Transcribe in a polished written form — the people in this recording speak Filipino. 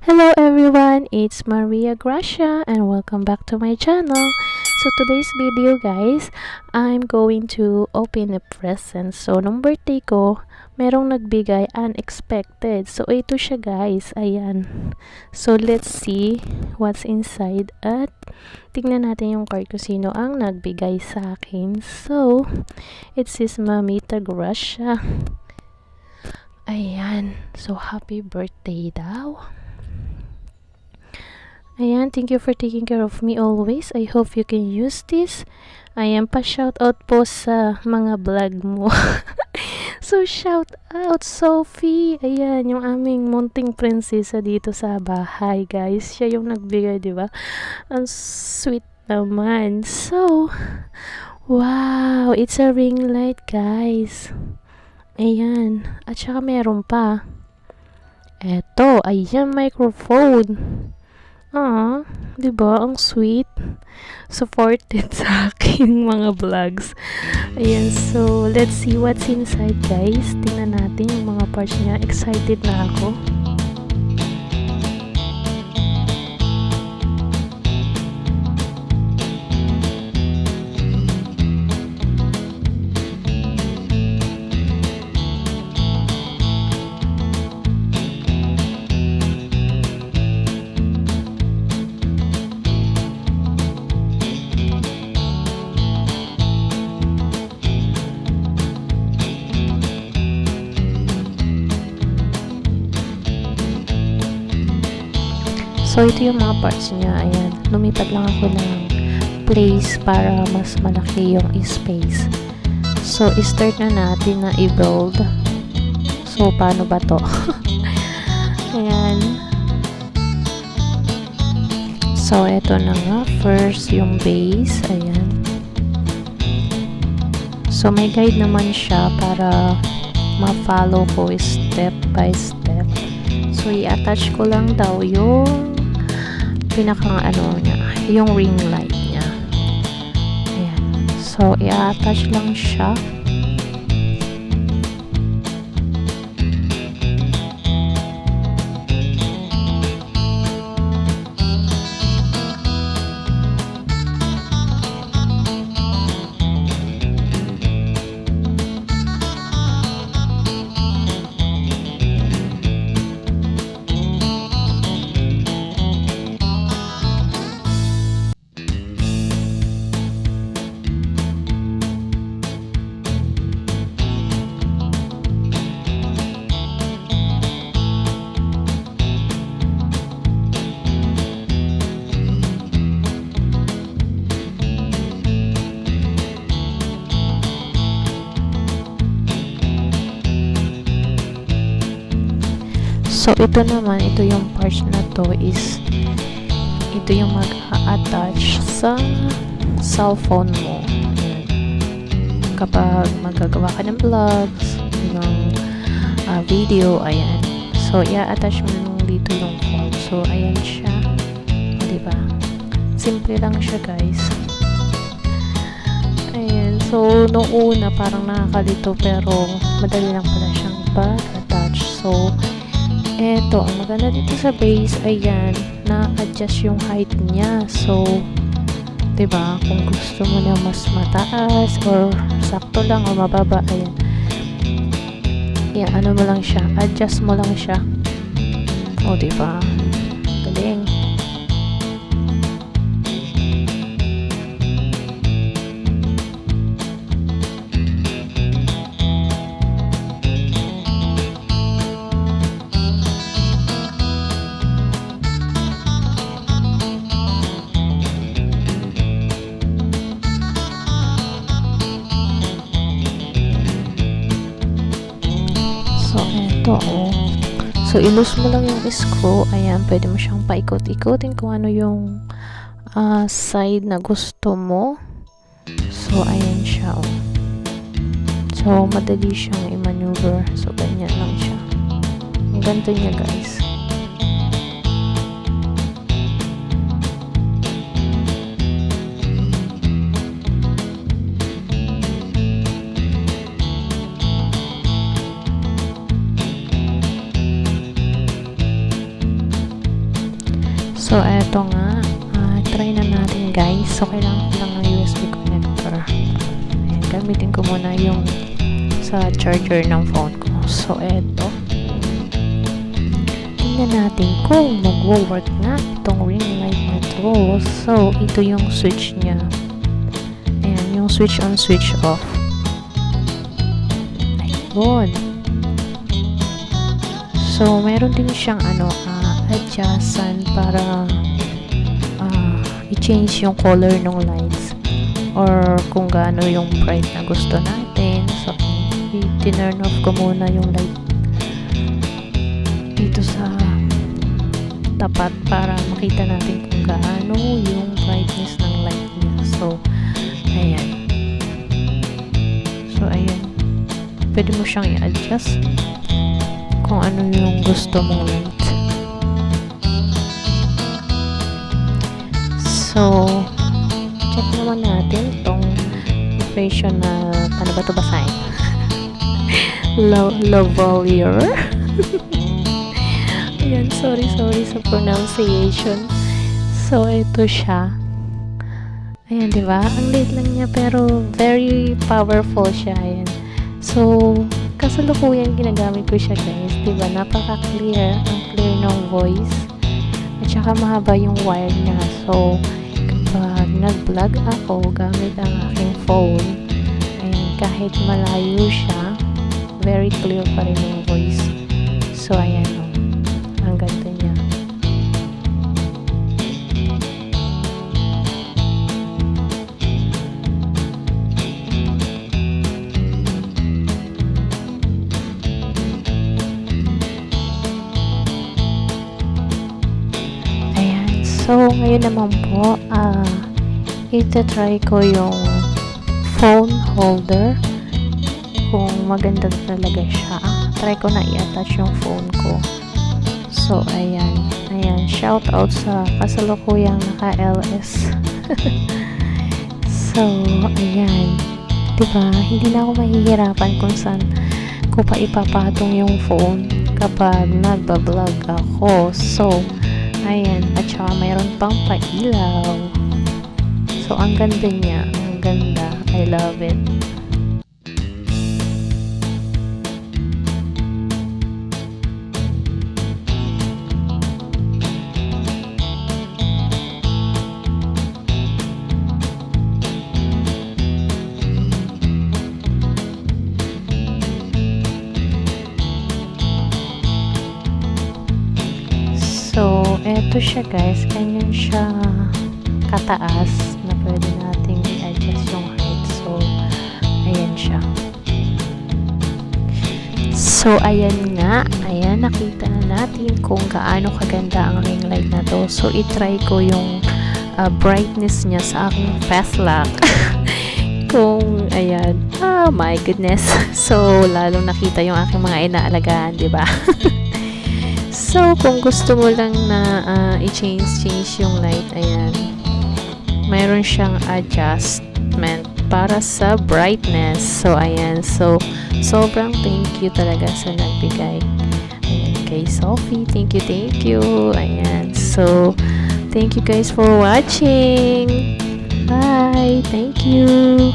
Hello everyone, it's Mariya Grasya and welcome back to my channel. So today's video guys, I'm going to open a present. So nung birthday ko, merong nagbigay unexpected. So ito siya guys, ayan. So let's see what's inside at tingnan natin yung card ko sino ang nagbigay sa akin. So it says Mariya Grasya. Ayan, so happy birthday daw. Ayan, thank you for taking care of me always. I hope you can use this. Ayan, pa-shoutout po sa mga vlog mo. So, shout out, Sophie. Ayan, yung aming munting prinsesa dito sa bahay, guys. Siya yung nagbigay, di ba? Ang sweet naman. So, wow, it's a ring light, guys. Ayan, at saka meron pa. Eto, ayan, microphone. Di ba? Ang sweet. Supported sa aking mga vlogs. Ayan, so let's see what's inside, guys. Tingnan natin yung mga parts niya. Excited na ako. So, ito yung mga parts niya. Ayan. Lumipat lang ako ng place para mas malaki yung space. So, i-start na natin na i-build. So, paano ba to? Ayan. So, ito na nga. First, yung base. Ayan. So, may guide naman siya para ma-follow ko step by step. So, i-attach ko lang daw yung pinakang ano niya, yung ring light niya. Ayan. So, i-attach lang siya. So, ito naman, ito yung parts na to is, ito yung mag-attach sa cellphone mo. Ayan. Kapag magagawa ka ng vlogs, ng video, ayan. So, i-attach mo nung dito yung phone. So, ayan siya. Diba? Simple lang siya, guys. Ayan. So, noong una, parang nakakalito, pero madali lang pala siyang i-attach. So, eto, ang maganda dito sa base, ayan, na-adjust yung height niya. So, diba, kung gusto mo na mas mataas or sakto lang o mababa, ayan. Ayan, ano mo lang siya, adjust mo lang siya. O, diba, galing. So, ilus mo lang yung screw. Ayan, pwede mo siyang paikot-ikotin kung ano yung side na gusto mo. So, ayan siya. So, madali siyang i-maneuver. So, ganyan lang siya. Ang ganda niya, guys. So, eto nga. Try na natin, guys. So, kailangan ko lang ng USB connector. Ayan, gamitin ko muna yung sa charger ng phone ko. So, eto. Tingnan natin kung mag-work na itong ring light na to. So, ito yung switch niya. Ayan, yung switch on, switch off. Ayun. So, meron din siyang adjustan para i-change yung color ng lights or kung gaano yung bright na gusto natin. So, i-turn off ko muna yung light dito sa tapat para makita natin kung gaano yung brightness ng light niya. So, ayan. So, ayan. Pwede mo siyang i-adjust kung ano yung gusto mong light. So, check naman natin itong operation na, paano ba ito basahin? Lavalier. Ayan, sorry sa pronunciation. So, ito siya. Ayan, diba? Ang liit lang niya pero very powerful siya. Ayan. So, kasalukuyan ginagamit ko siya, guys. Diba? Napaka-clear. Ang clear ng voice. At saka mahaba yung wire niya. So, kapag nag-vlog ako gamit ang aking phone, ayan, kahit malayo siya, very clear pa rin yung voice. So, ayan o. Ang ganda niya. So, ngayon naman po, ita-try ko yung phone holder. Kung maganda talaga siya. Try ko na i-attach yung phone ko. So, ayan. Ayan, shout out sa kasalukuyang naka-LS. So, ayan. Diba? Hindi na ako mahihirapan kung saan ko pa ipapatong yung phone kapag nagbablog ako. So, ayan, at saka mayroon pang pailaw. So, ang ganda niya. Ang ganda. I love it. So, eto siya, guys. Ganyan siya kataas na pwede nating i-adjust yung height. So, ayan siya. So, ayan nga. Ayan, nakita na natin kung gaano kaganda ang ring light na to. So, itry ko yung brightness niya sa aking fast lock. Kung, ayan. Oh my goodness. So, lalong nakita yung aking mga inaalagaan, diba? So, kung gusto mo lang na i-change yung light, ayan, mayroon siyang adjustment para sa brightness. So, ayan. So, sobrang thank you talaga sa nagbigay. Ayan, kay Sophie. Thank you. Ayan. So, thank you guys for watching. Bye. Thank you.